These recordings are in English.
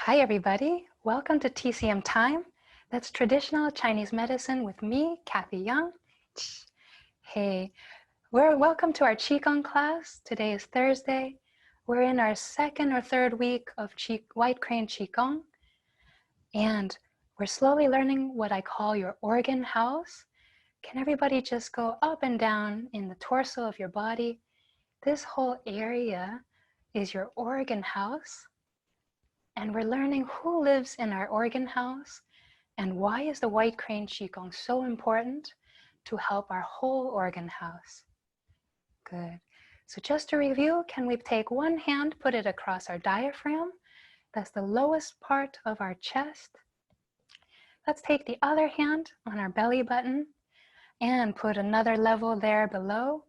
Hi everybody, welcome to TCM Time. That's traditional Chinese medicine with me, Kathy Young. Hey, welcome to our Qigong class. Today is Thursday. We're in our second or third week of White Crane Qigong. And we're slowly learning what I call your organ house. Can everybody just go up and down in the torso of your body? This whole area is your organ house. And we're learning who lives in our organ house and why is the White Crane Qigong so important to help our whole organ house. Good. So just to review, can we take one hand, put it across our diaphragm? That's the lowest part of our chest. Let's take the other hand on our belly button and put another level there below.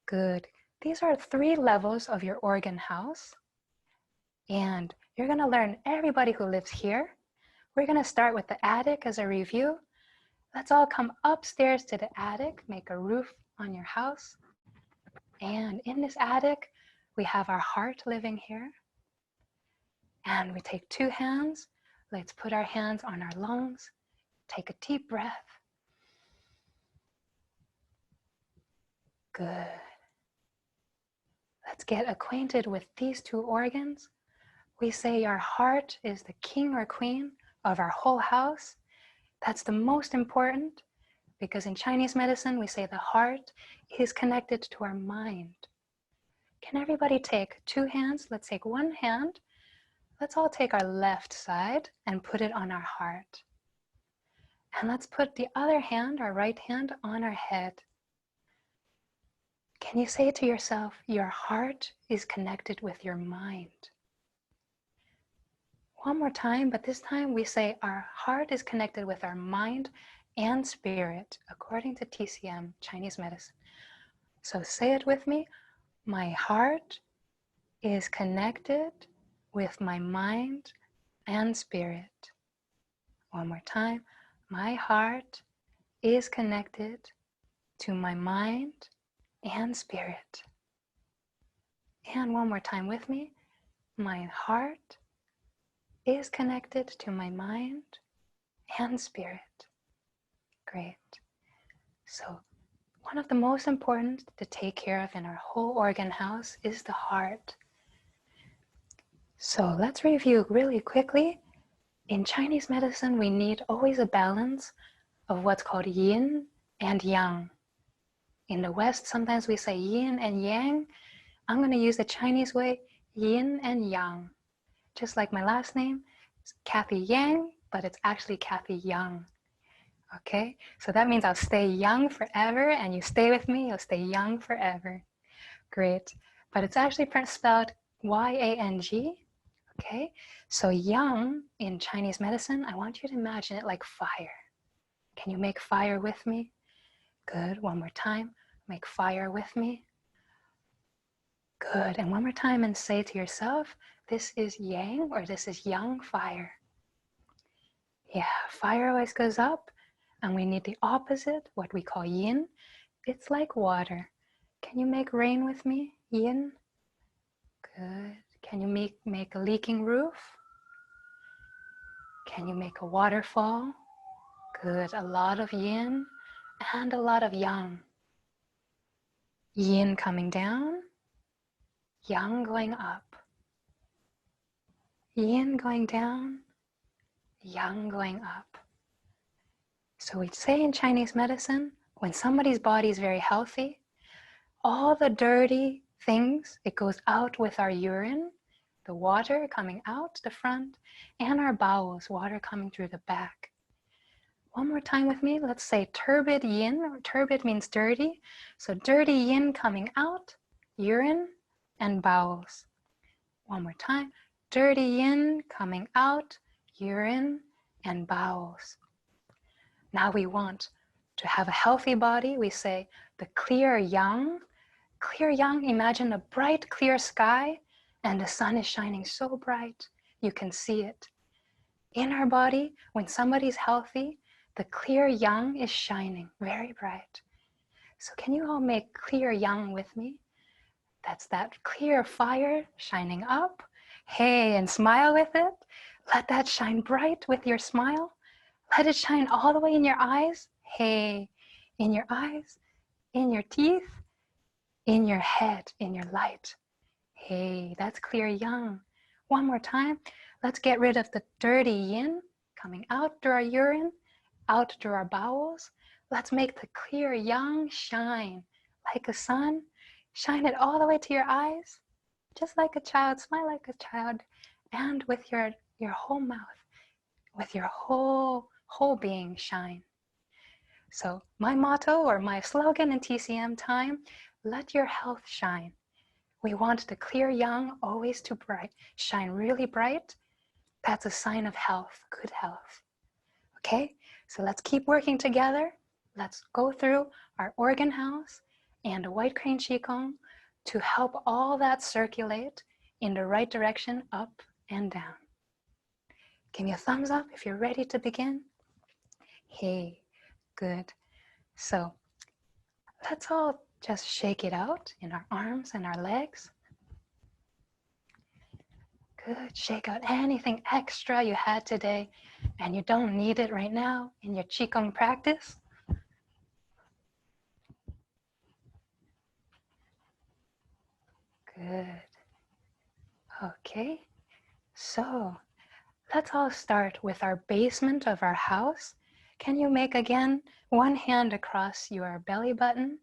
Good. These are 3 levels of your organ house. And you're going to learn everybody who lives here. We're going to start with the attic as a review. Let's all come upstairs to the attic, make a roof on your house. And in this attic, we have our heart living here. And we take 2 hands. Let's put our hands on our lungs. Take a deep breath. Good. Let's get acquainted with these 2 organs. We say our heart is the king or queen of our whole house. That's the most important because in Chinese medicine, we say the heart is connected to our mind. Can everybody take 2 hands? Let's take 1 hand. Let's all take our left side and put it on our heart. And let's put the other hand, our right hand, on our head. Can you say to yourself, your heart is connected with your mind? One more time, but this time we say our heart is connected with our mind and spirit, according to TCM, Chinese medicine. So say it with me. My heart is connected with my mind and spirit. One more time. My heart is connected to my mind and spirit. And one more time with me. My heart is connected to my mind and spirit. Great. So one of the most important to take care of in our whole organ house is the heart. So let's review really quickly. In Chinese medicine, we need always a balance of what's called yin and yang. In the West, sometimes we say yin and yang. I'm going to use the Chinese way, yin and yang. Just like my last name, it's Kathy Yang, but it's actually Kathy Young. Okay, so that means I'll stay young forever, and you stay with me, you'll stay young forever. Great, but it's actually spelled Y-A-N-G. Okay, so yang in Chinese medicine, I want you to imagine it like fire. Can you make fire with me? Good, one more time, make fire with me. Good, and one more time and say to yourself, this is yang or this is yang fire. Yeah, fire always goes up and we need the opposite, what we call yin. It's like water. Can you make rain with me? Yin. Good. Can you make a leaking roof? Can you make a waterfall? Good. A lot of yin and a lot of yang. Yin coming down. Yang going up. Yin going down, yang going up. So we say in Chinese medicine, when somebody's body is very healthy, all the dirty things, it goes out with our urine, the water coming out the front, and our bowels, water coming through the back. One more time with me, let's say turbid yin, turbid means dirty, so dirty yin coming out, urine and bowels. One more time. Dirty yin coming out, urine and bowels. Now we want to have a healthy body. We say the clear yang. Clear yang, imagine a bright clear sky and the sun is shining so bright you can see it. In our body, when somebody's healthy, the clear yang is shining very bright. So can you all make clear yang with me? That's that clear fire shining up. Hey, and smile with it. Let that shine bright with your smile. Let it shine all the way in your eyes. Hey, in your eyes, in your teeth, in your head, in your light. Hey, that's clear yang. One more time. Let's get rid of the dirty yin coming out through our urine, out through our bowels. Let's make the clear yang shine like a sun. Shine it all the way to your eyes. Just like a child, smile like a child, and with your whole mouth, with your whole being shine. So my motto or my slogan in TCM Time, let your health shine. We want the clear yang always to shine really bright. That's a sign of health, good health. Okay, so let's keep working together. Let's go through our organ house and a White Crane Qigong to help all that circulate in the right direction, up and down. Give me a thumbs up if you're ready to begin. Hey, good. So let's all just shake it out in our arms and our legs. Good. Shake out anything extra you had today and you don't need it right now in your Qigong practice. Good. Okay. So let's all start with our basement of our house. Can you make again one hand across your belly button?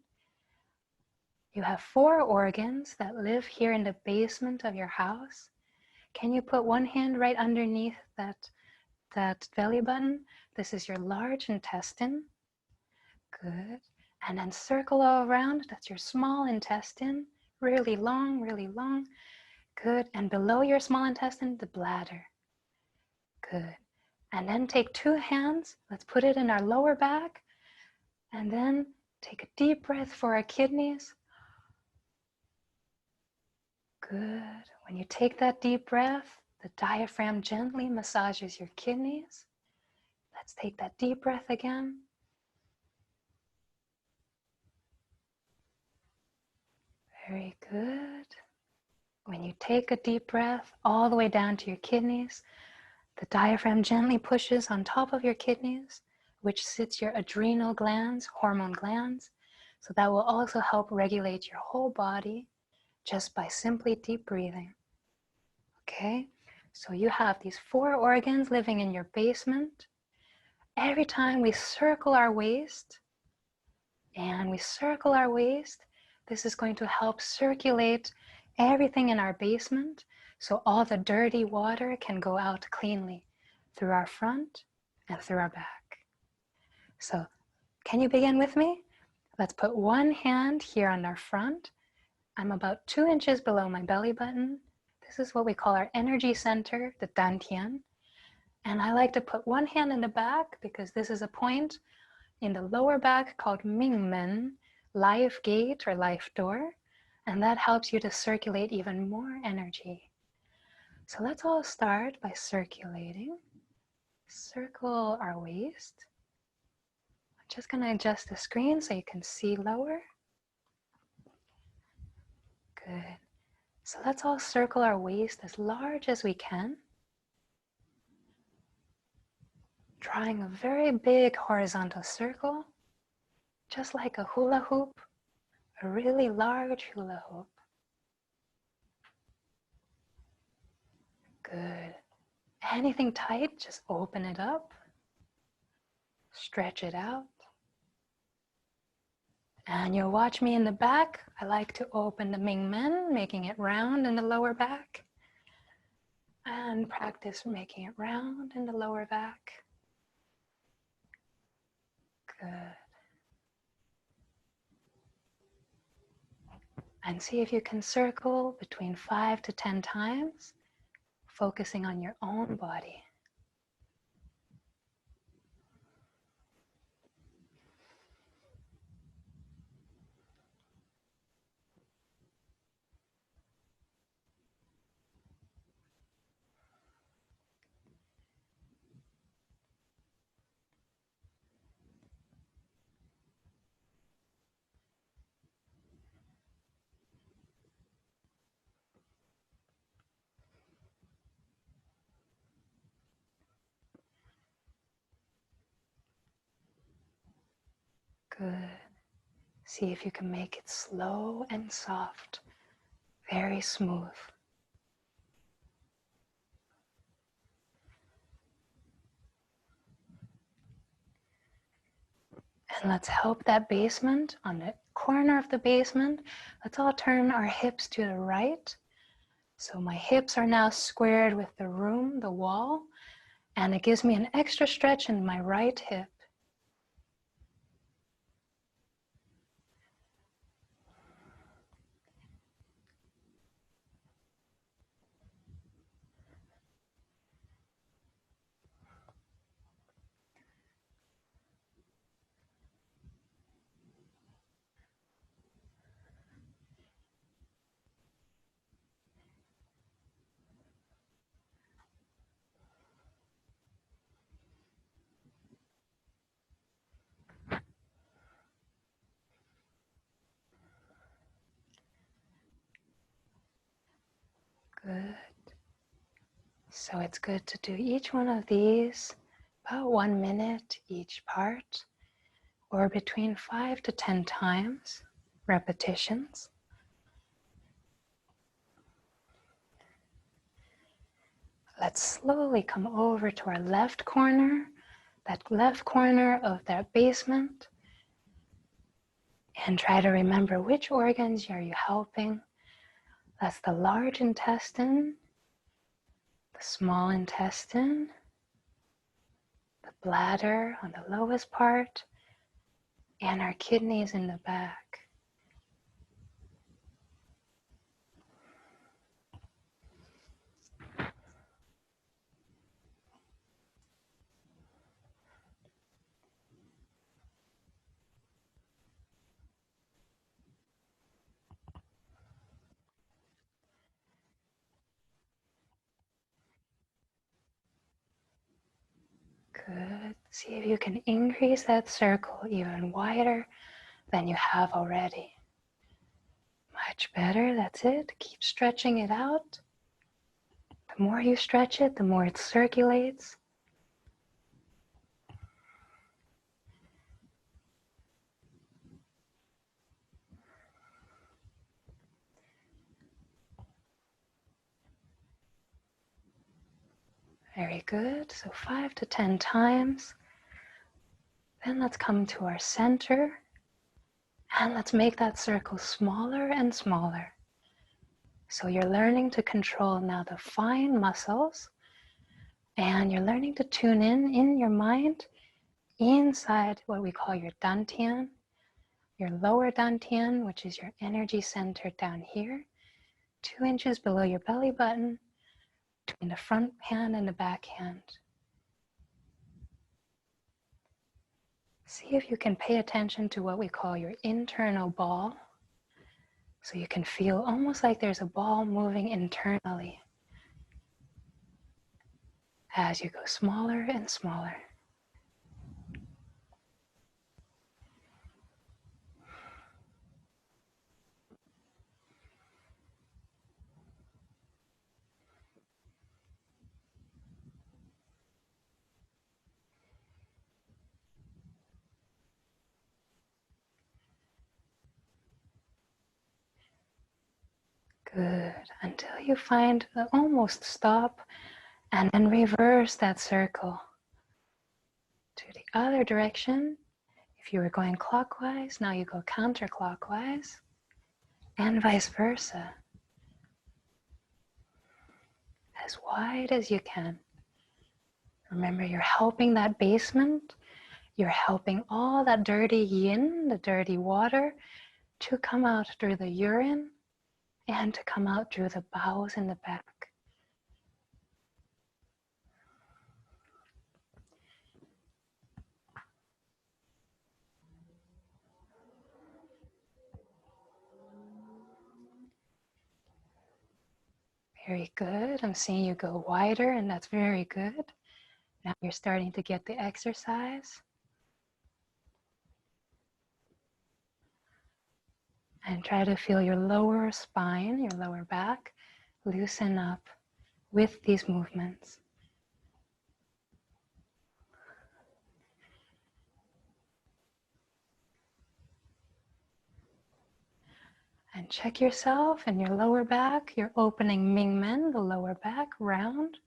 You have 4 organs that live here in the basement of your house. Can you put one hand right underneath that belly button? This is your large intestine. Good. And then circle all around. That's your small intestine. Really long, really long. Good. And below your small intestine, the bladder. Good. And then take 2 hands. Let's put it in our lower back. And then take a deep breath for our kidneys. Good. When you take that deep breath, the diaphragm gently massages your kidneys. Let's take that deep breath again. Very good. When you take a deep breath all the way down to your kidneys, the diaphragm gently pushes on top of your kidneys, which sits your adrenal glands, hormone glands. So that will also help regulate your whole body just by simply deep breathing. Okay, so you have these 4 organs living in your basement. Every time we circle our waist, this is going to help circulate everything in our basement so all the dirty water can go out cleanly through our front and through our back. So can you begin with me? Let's put one hand here on our front. I'm about 2 inches below my belly button. This is what we call our energy center, the dantian. And I like to put one hand in the back because this is a point in the lower back called Mingmen, life gate or life door. And that helps you to circulate even more energy. So let's all start by circulating. Circle our waist. I'm just going to adjust the screen so you can see lower. Good. So let's all circle our waist as large as we can. Drawing a very big horizontal circle, just like a hula hoop, a really large hula hoop. Good. Anything tight, just open it up. Stretch it out. And you'll watch me in the back. I like to open the Mingmen, making it round in the lower back. And practice making it round in the lower back. Good. And see if you can circle between 5 to 10 times, focusing on your own body. Good. See if you can make it slow and soft, very smooth. And let's help that basement, on the corner of the basement, let's all turn our hips to the right. So my hips are now squared with the room, the wall, and it gives me an extra stretch in my right hip. Good. So it's good to do each one of these about 1 minute each part, or between 5 to 10 times, repetitions. Let's slowly come over to our left corner, that left corner of that basement, and try to remember which organs are you helping. That's the large intestine, the small intestine, the bladder on the lowest part, and our kidneys in the back. Good. See if you can increase that circle even wider than you have already. Much better. That's it. Keep stretching it out. The more you stretch it, the more it circulates. Very good. So 5 to 10 times. Then let's come to our center. And let's make that circle smaller and smaller. So you're learning to control now the fine muscles. And you're learning to tune in your mind inside what we call your dantian, your lower dantian, which is your energy center down here, 2 inches below your belly button, between the front hand and the back hand. See if you can pay attention to what we call your internal ball. So you can feel almost like there's a ball moving internally as you go smaller and smaller. Good, until you find the almost stop, and then reverse that circle to the other direction. If you were going clockwise, now you go counterclockwise, and vice versa. As wide as you can. Remember, you're helping that basement. You're helping all that dirty yin, the dirty water, to come out through the urine and to come out through the bowels in the back. Very good. I'm seeing you go wider, and that's very good. Now you're starting to get the exercise. And try to feel your lower spine, your lower back, loosen up with these movements. And check yourself and your lower back. You're opening Mingmen, the lower back, round.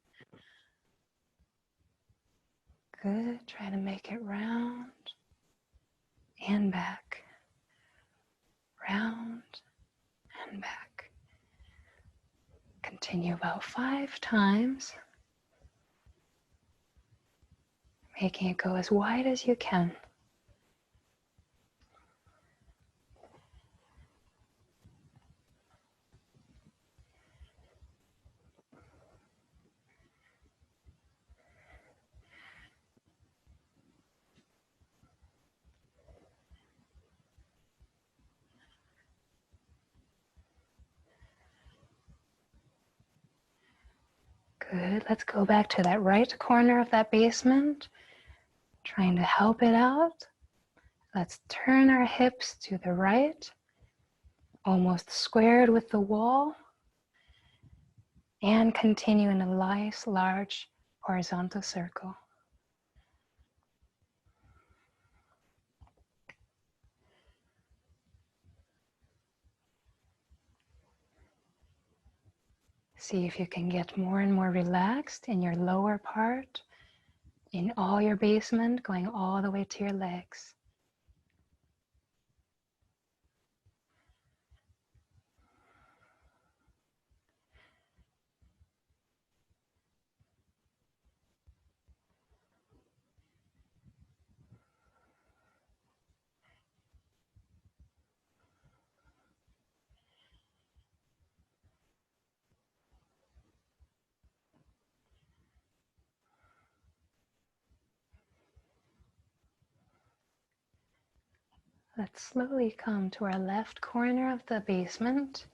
Good. Try to make it round and back. Round and back. Continue about 5 times. Making it go as wide as you can. Good. Let's go back to that right corner of that basement. Trying to help it out. Let's turn our hips to the right. Almost squared with the wall. And continue in a nice, large, horizontal circle. See if you can get more and more relaxed in your lower part, in all your basement, going all the way to your legs. Let's slowly come to our left corner of the basement,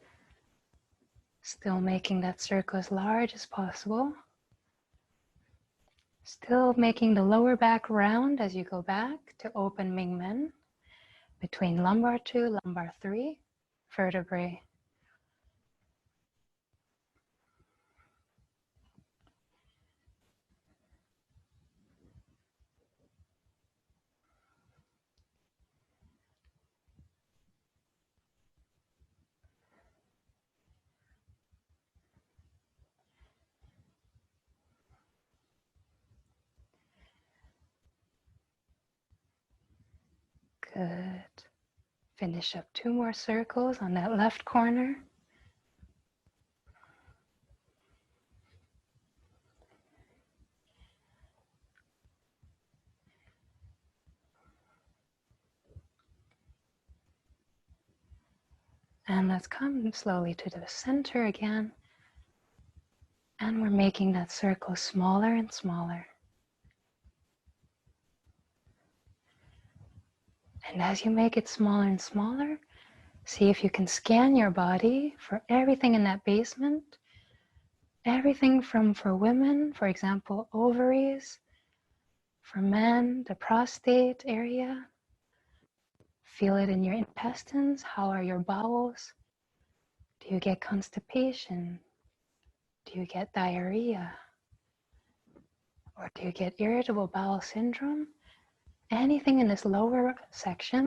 still making that circle as large as possible. Still making the lower back round as you go back to open Mingmen between lumbar 2, lumbar 3 vertebrae. Good. Finish up 2 more circles on that left corner. And let's come slowly to the center again. And we're making that circle smaller and smaller. And as you make it smaller and smaller, see if you can scan your body for everything in that basement. Everything from, for women, for example, ovaries. For men, the prostate area. Feel it in your intestines. How are your bowels? Do you get constipation? Do you get diarrhea? Or do you get irritable bowel syndrome? Anything in this lower section,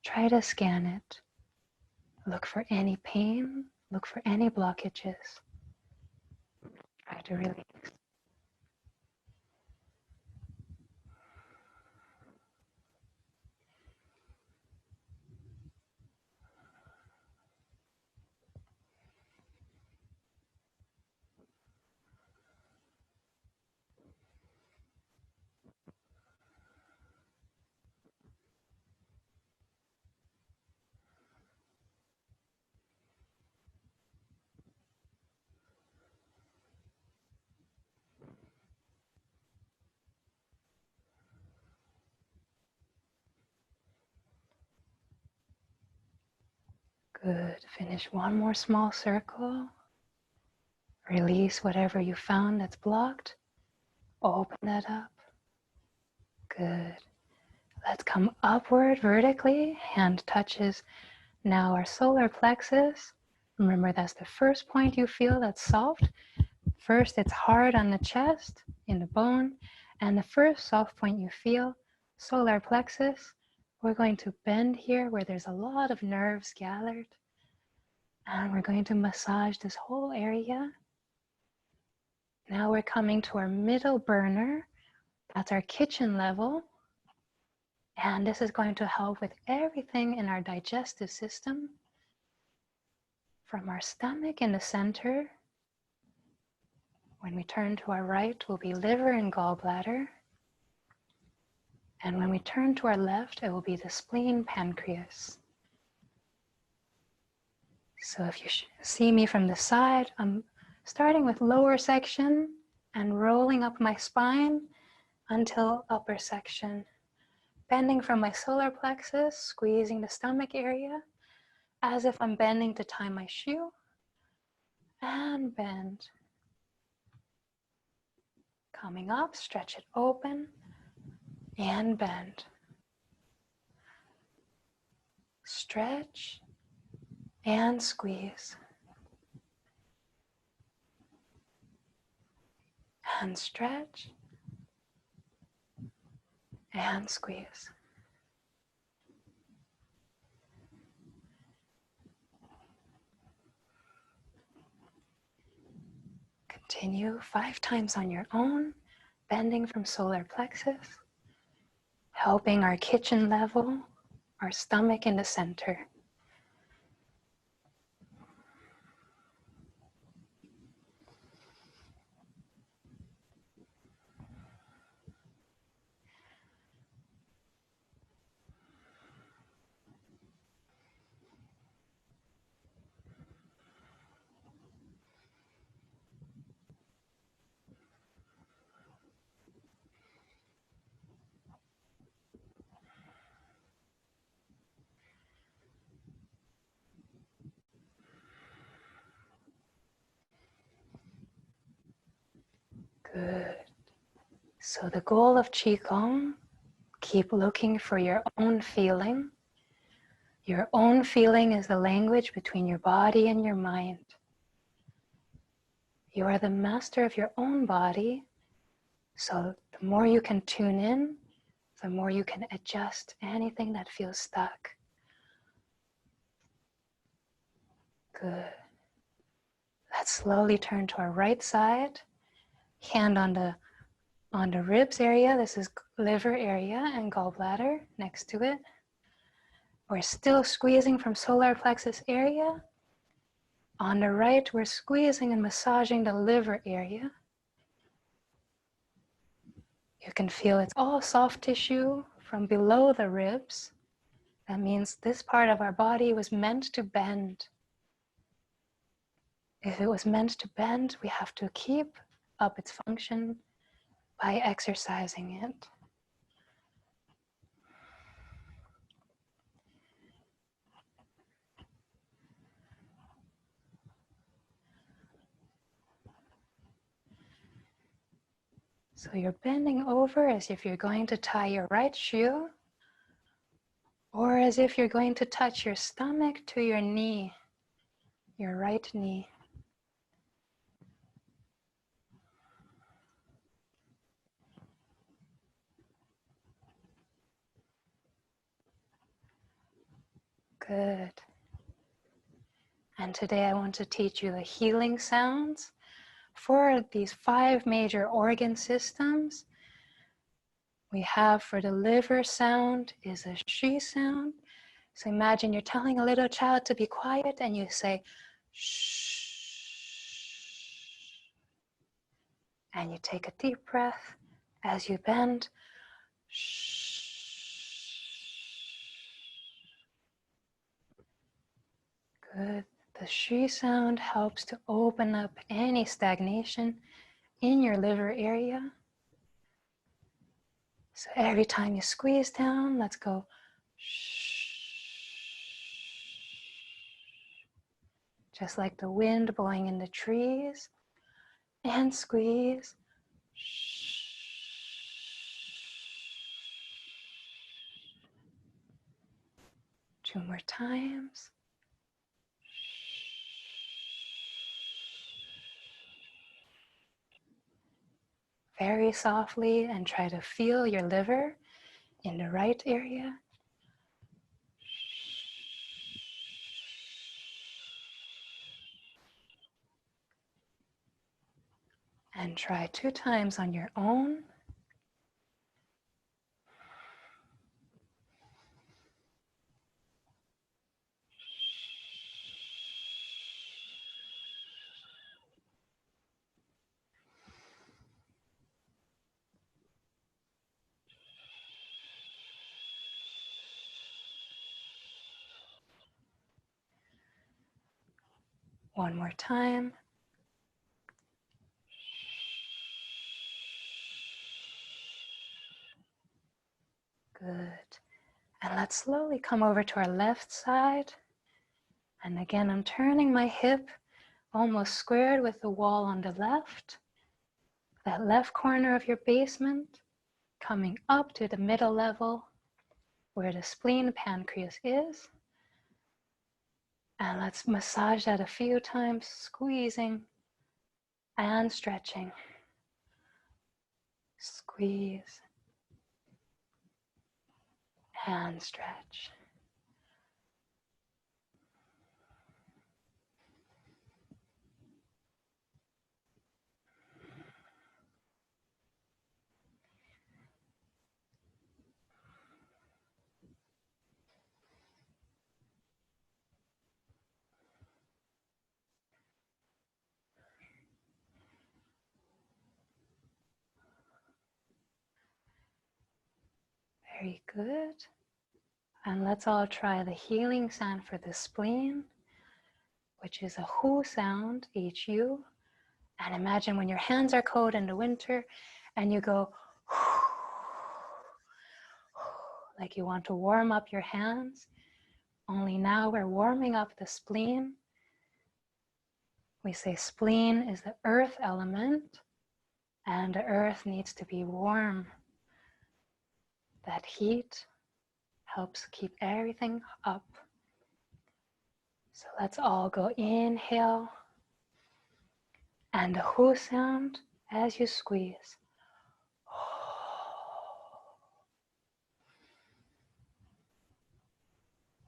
try to scan it. Look for any pain, look for any blockages. Try to release. Good. Finish one more small circle. Release whatever you found that's blocked. Open that up. Good. Let's come upward vertically. Hand touches now our solar plexus. Remember, that's the first point you feel that's soft. First, it's hard on the chest, in the bone. And the first soft point you feel, solar plexus. We're going to bend here where there's a lot of nerves gathered. And we're going to massage this whole area. Now we're coming to our middle burner. That's our kitchen level. And this is going to help with everything in our digestive system. From our stomach in the center. When we turn to our right, will be liver and gallbladder. And when we turn to our left, it will be the spleen, pancreas. So if you see me from the side, I'm starting with lower section and rolling up my spine until upper section. Bending from my solar plexus, squeezing the stomach area as if I'm bending to tie my shoe. And bend. Coming up, stretch it open and bend. Stretch and squeeze. And stretch and squeeze. Continue 5 times on your own, bending from solar plexus, helping our kitchen level, our stomach in the center. Good. So the goal of Qigong, keep looking for your own feeling. Your own feeling is the language between your body and your mind. You are the master of your own body, so the more you can tune in, the more you can adjust anything that feels stuck. Good. Let's slowly turn to our right side. Hand on the ribs area. This is liver area and gallbladder next to it. We're still squeezing from solar plexus area. On the right, we're squeezing and massaging the liver area. You can feel it's all soft tissue from below the ribs. That means this part of our body was meant to bend. If it was meant to bend, we have to keep up its function by exercising it. So you're bending over as if you're going to tie your right shoe, or as if you're going to touch your stomach to your knee, your right knee. Good. And today I want to teach you the healing sounds for these 5 major organ systems. We have for the liver sound is a shh sound. So imagine you're telling a little child to be quiet and you say shh. And you take a deep breath as you bend. Shh. Good. The shh sound helps to open up any stagnation in your liver area. So every time you squeeze down, let's go shh. Just like the wind blowing in the trees. And squeeze. Shh. 2 more times. Very softly, and try to feel your liver in the right area. And try 2 times on your own. One more time. Good. And let's slowly come over to our left side. And again, I'm turning my hip almost squared with the wall on the left. That left corner of your basement, coming up to the middle level where the spleen pancreas is. And let's massage that a few times, squeezing and stretching. Squeeze and stretch. Very good. And let's all try the healing sound for the spleen, which is a whooo sound, H-U. And imagine when your hands are cold in the winter and you go like you want to warm up your hands. Only now we're warming up the spleen. We say spleen is the earth element and the earth needs to be warm. That heat helps keep everything up. So let's all go inhale. And the whooo sound as you squeeze.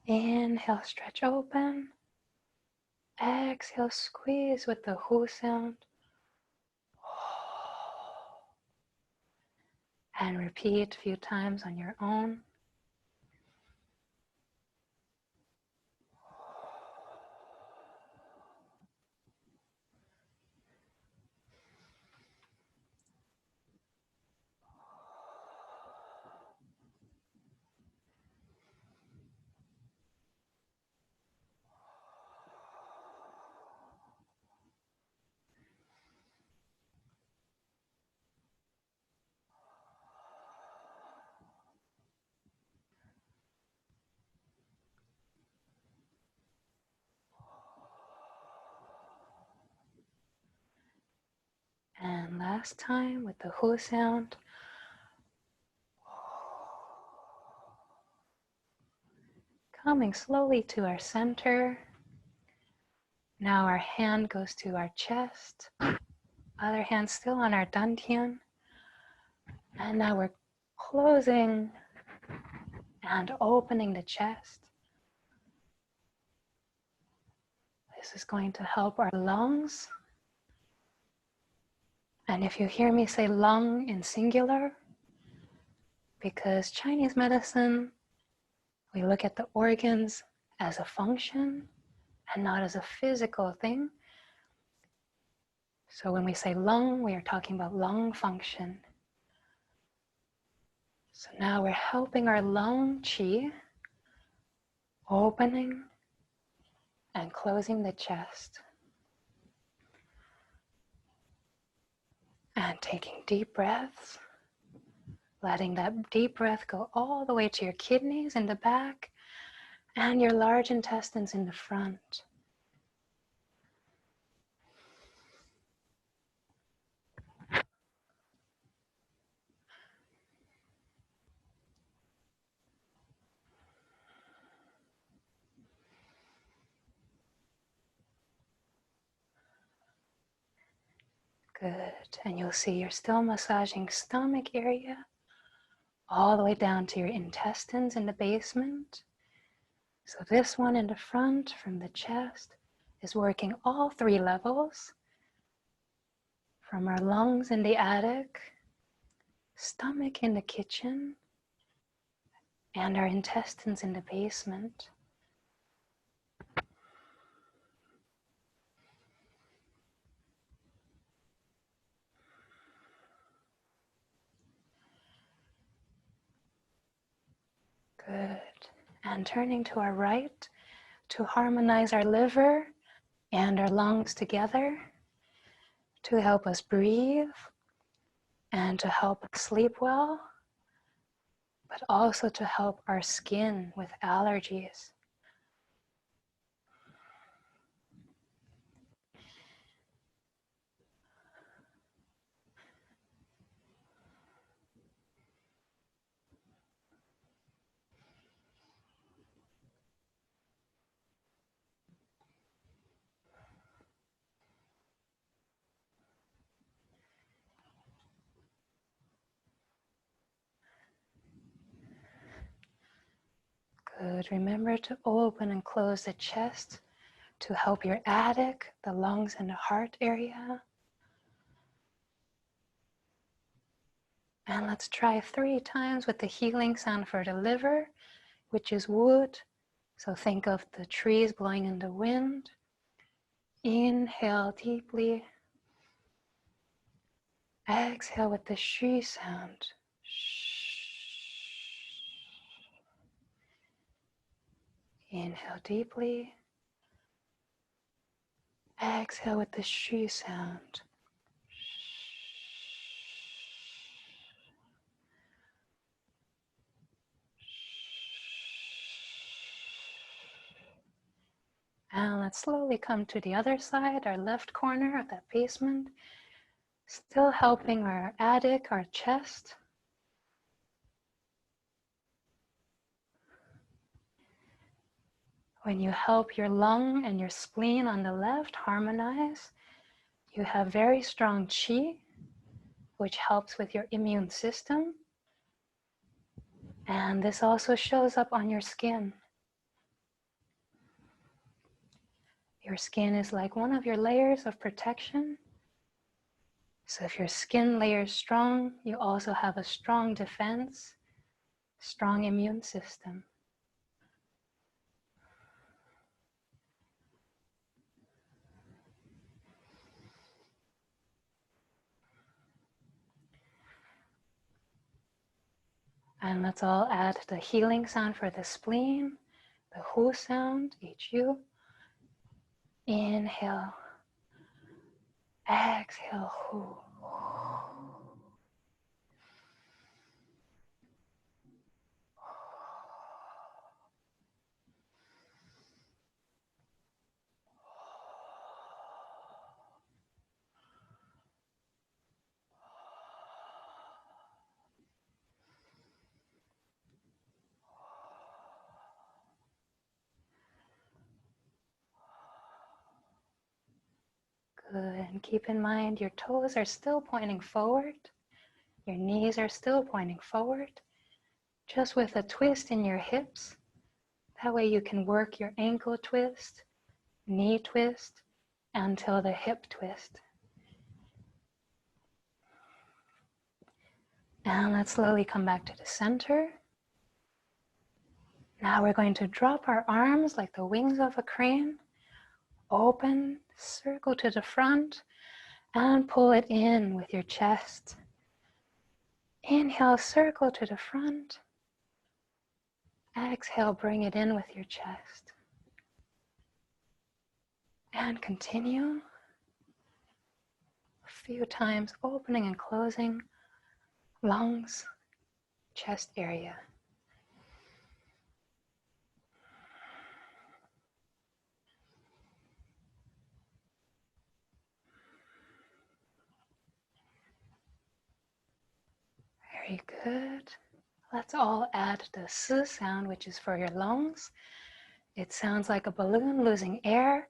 Inhale, stretch open. Exhale, squeeze with the whooo sound. And repeat a few times on your own. And last time with the whooo sound. Coming slowly to our center. Now our hand goes to our chest. Other hand still on our dantian. And now we're closing and opening the chest. This is going to help our lungs. And if you hear me say lung in singular, because Chinese medicine, we look at the organs as a function and not as a physical thing. So when we say lung, we are talking about lung function. So now we're helping our lung qi, opening and closing the chest. And taking deep breaths, letting that deep breath go all the way to your kidneys in the back and your large intestines in the front. Good, and you'll see you're still massaging stomach area all the way down to your intestines in the basement. So this one in the front from the chest is working all 3 levels. From our lungs in the attic, stomach in the kitchen, and our intestines in the basement. Good. And turning to our right to harmonize our liver and our lungs together to help us breathe and to help us sleep well, but also to help our skin with allergies. Good. Remember to open and close the chest to help your attic, the lungs and the heart area. And let's try 3 times with the healing sound for the liver, which is wood. So think of the trees blowing in the wind. Inhale deeply. Exhale with the shuee sound. Inhale deeply. Exhale with the shuee sound. And let's slowly come to the other side, our left corner of that basement. Still helping our attic, our chest. When you help your lung and your spleen on the left harmonize, you have very strong qi, which helps with your immune system. And this also shows up on your skin. Your skin is like one of your layers of protection. So if your skin layer is strong, you also have a strong defense, strong immune system. And let's all add the healing sound for the spleen, the whooo sound, HU. Inhale, exhale, whooo. Good, and keep in mind your toes are still pointing forward. Your knees are still pointing forward, just with a twist in your hips. That way you can work your ankle twist, knee twist, until the hip twist. And let's slowly come back to the center. Now we're going to drop our arms like the wings of a crane. Open, circle to the front, and pull it in with your chest. Inhale, circle to the front. Exhale, bring it in with your chest. And continue. A few times, opening and closing lungs, chest area. Very good. Let's all add the tzzz sound, which is for your lungs. It sounds like a balloon losing air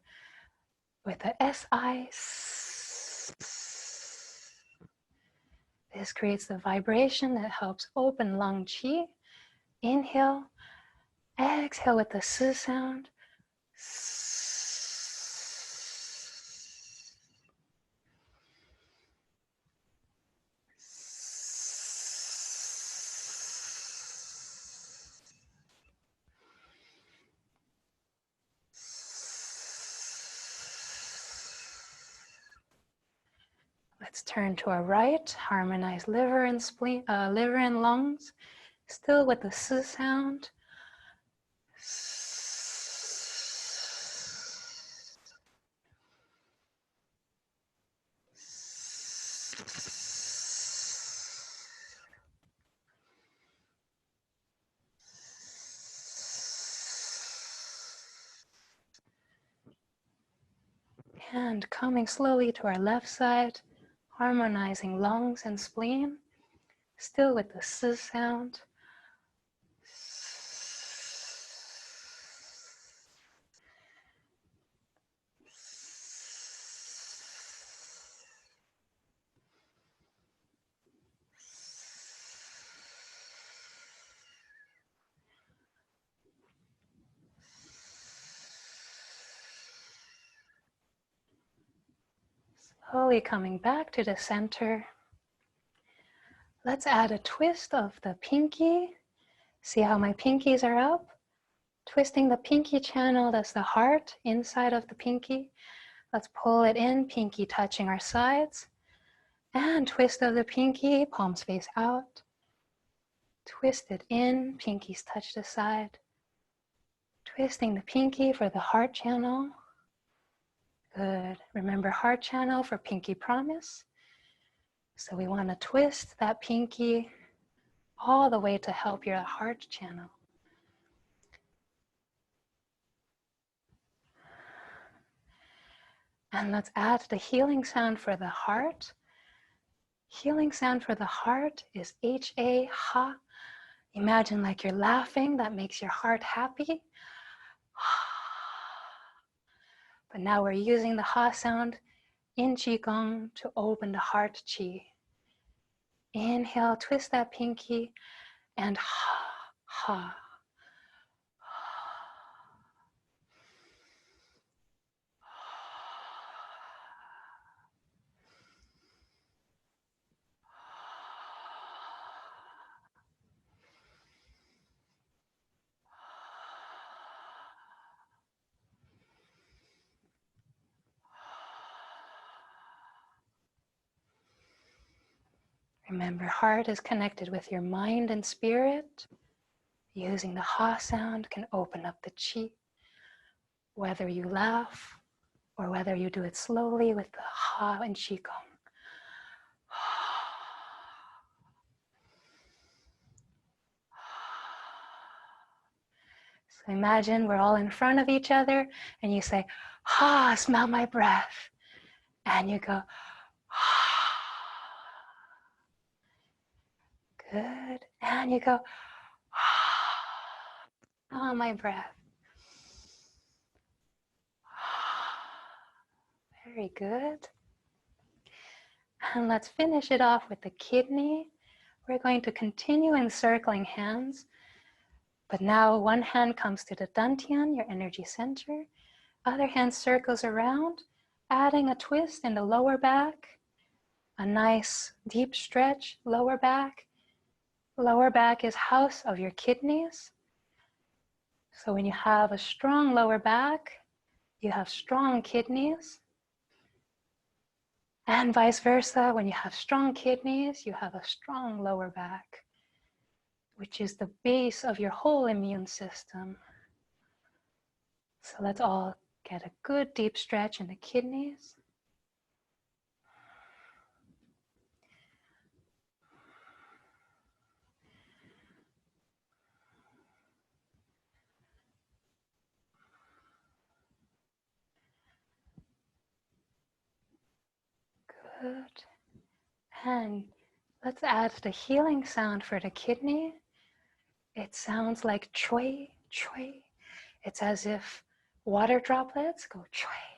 with the SI. This creates the vibration that helps open lung qi. Inhale, exhale with the tzzz sound. Let's turn to our right, harmonize liver and spleen, liver and lungs, still with the tzzz sound. And coming slowly to our left side, harmonizing lungs and spleen, still with the tzzz sound. Slowly coming back to the center. Let's add a twist of the pinky. See how my pinkies are up? Twisting the pinky channel, that's the heart inside of the pinky. Let's pull it in, pinky touching our sides. And twist of the pinky, palms face out. Twist it in, pinkies touch the side. Twisting the pinky for the heart channel. Good. Remember heart channel for pinky promise. So we want to twist that pinky all the way to help your heart channel. And let's add the healing sound for the heart. Healing sound for the heart is H-A, ha. Imagine like you're laughing, that makes your heart happy. But now we're using the ha sound in Qigong to open the heart chi. Inhale, twist that pinky, and ha, ha. Remember, heart is connected with your mind and spirit. Using the ha sound can open up the chi. Whether you laugh or whether you do it slowly with the ha in Qigong. So imagine we're all in front of each other and you say, ha, smell my breath. And you go, ha. Good. And you go, oh, my breath. Very good. And let's finish it off with the kidney. We're going to continue encircling hands, but now one hand comes to the dantian, your energy center. Other hand circles around, adding a twist in the lower back. A nice deep stretch, lower back. Lower back is house of your kidneys. So when you have a strong lower back, you have strong kidneys. And vice versa, when you have strong kidneys, you have a strong lower back, which is the base of your whole immune system. So let's all get a good deep stretch in the kidneys. Good. And let's add the healing sound for the kidney. It sounds like chway, chway. It's as if water droplets go chway.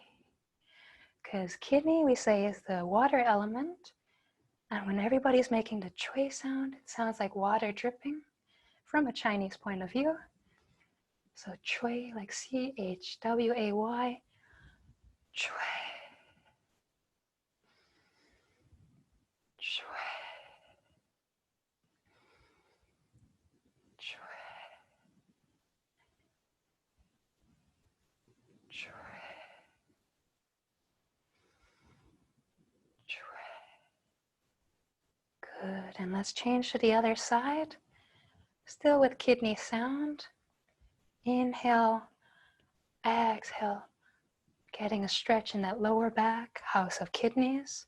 Because kidney, we say, is the water element. And when everybody's making the chway sound, it sounds like water dripping from a Chinese point of view. So chway, like C-H-W-A-Y, chway. Good. And let's change to the other side. Still with kidney sound. Inhale, exhale. Getting a stretch in that lower back, house of kidneys.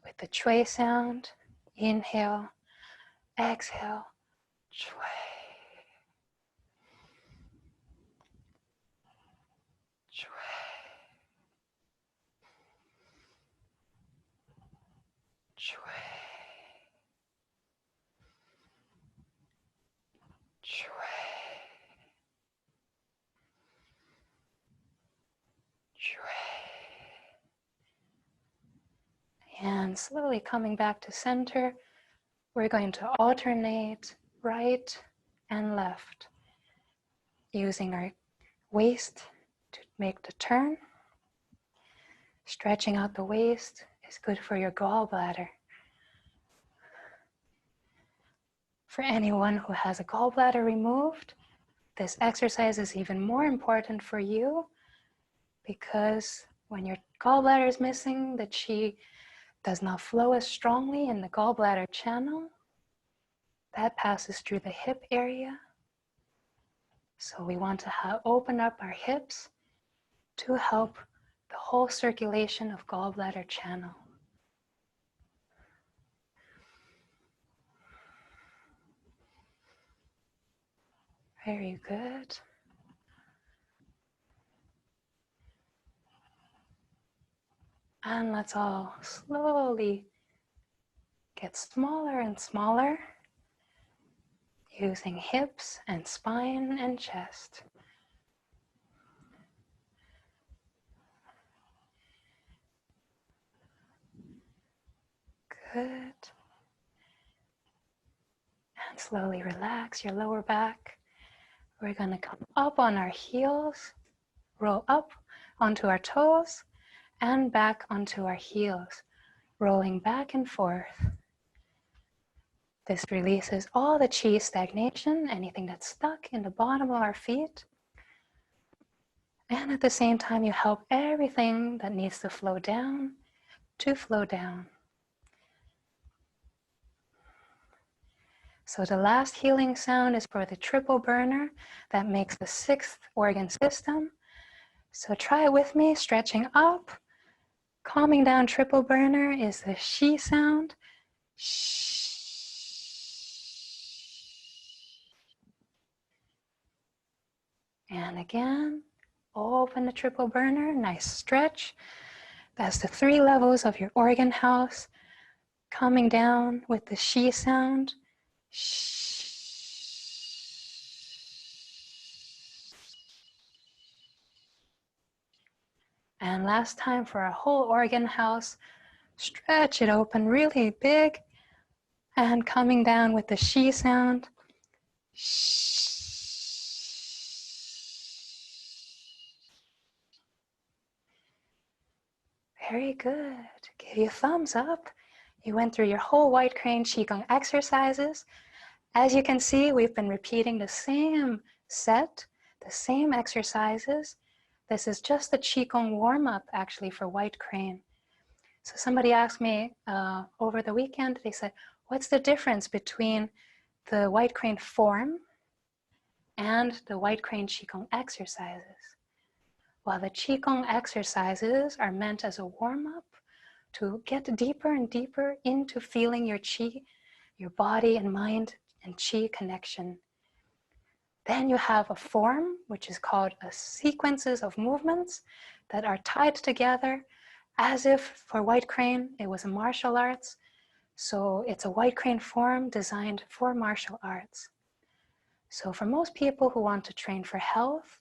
With the chway sound. Inhale, exhale, chway. And slowly coming back to center, we're going to alternate right and left, using our waist to make the turn. Stretching out the waist is good for your gallbladder. For anyone who has a gallbladder removed, this exercise is even more important for you, because when your gallbladder is missing, the qi does not flow as strongly in the gallbladder channel. That passes through the hip area. So we want to open up our hips to help the whole circulation of gallbladder channel. Very good. And let's all slowly get smaller and smaller, using hips and spine and chest. Good. And slowly relax your lower back. We're going to come up on our heels, roll up onto our toes, and back onto our heels, rolling back and forth. This releases all the qi stagnation, anything that's stuck in the bottom of our feet. And at the same time, you help everything that needs to flow down to flow down. So the last healing sound is for the triple burner that makes the 6th organ system. So try it with me, stretching up. Calming down triple burner is the she sound. Shh. And again, open the triple burner, nice stretch. That's the 3 levels of your organ house. Calming down with the she sound. Shh. And last time for our whole organ house, stretch it open really big, and coming down with the she sound. Shh. Very good. Give you a thumbs up. You went through your whole White Crane Qigong exercises. As you can see, we've been repeating the same set, the same exercises. This is just the Qigong warm-up actually for White Crane. So somebody asked me over the weekend, they said, what's the difference between the White Crane form and the White Crane Qigong exercises? Well, the Qigong exercises are meant as a warm-up to get deeper and deeper into feeling your qi, your body and mind and qi connection. Then you have a form, which is called a sequences of movements that are tied together as if for White Crane, it was a martial arts. So it's a White Crane form designed for martial arts. So for most people who want to train for health,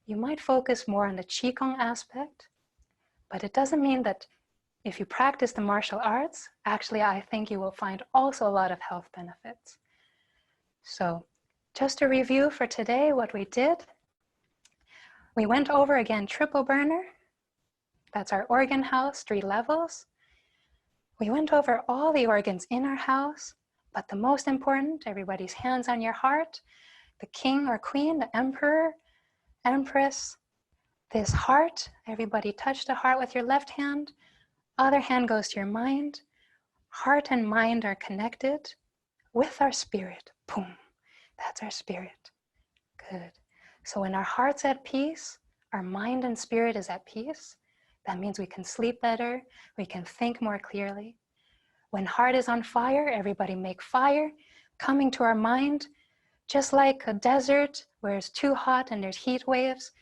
you might focus more on the Qigong aspect, but it doesn't mean that if you practice the martial arts, actually I think you will find also a lot of health benefits. So just to review for today what we did, we went over again triple burner. That's our organ house, 3 levels. We went over all the organs in our house, but the most important, everybody's hands on your heart, the king or queen, the emperor, empress, this heart, everybody touch the heart with your left hand, other hand goes to your mind. Heart and mind are connected with our spirit. Boom. That's our spirit. Good. So when our heart's at peace, our mind and spirit is at peace. That means we can sleep better. We can think more clearly. When heart is on fire, everybody make fire coming to our mind. Just like a desert where it's too hot and there's heat waves,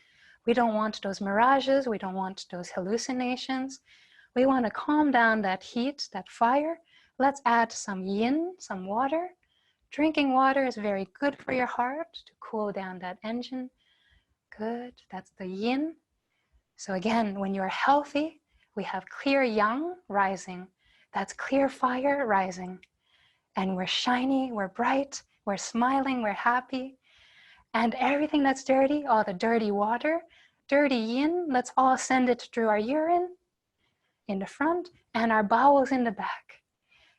we don't want those mirages. We don't want those hallucinations. We want to calm down that heat, that fire. Let's add some yin, some water. Drinking water is very good for your heart to cool down that engine. Good, that's the yin. So again, when you're healthy, we have clear yang rising. That's clear fire rising. And we're shiny, we're bright, we're smiling, we're happy. And everything that's dirty, all the dirty water, dirty yin, let's all send it through our urine in the front and our bowels in the back.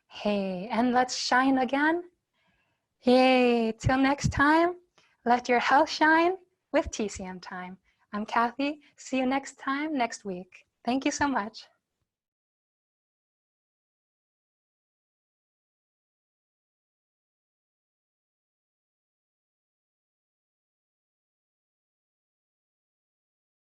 Hey, and let's shine again. Yay, till next time, let your health shine with TCM Time. I'm Kathy. See you next time, next week. Thank you so much.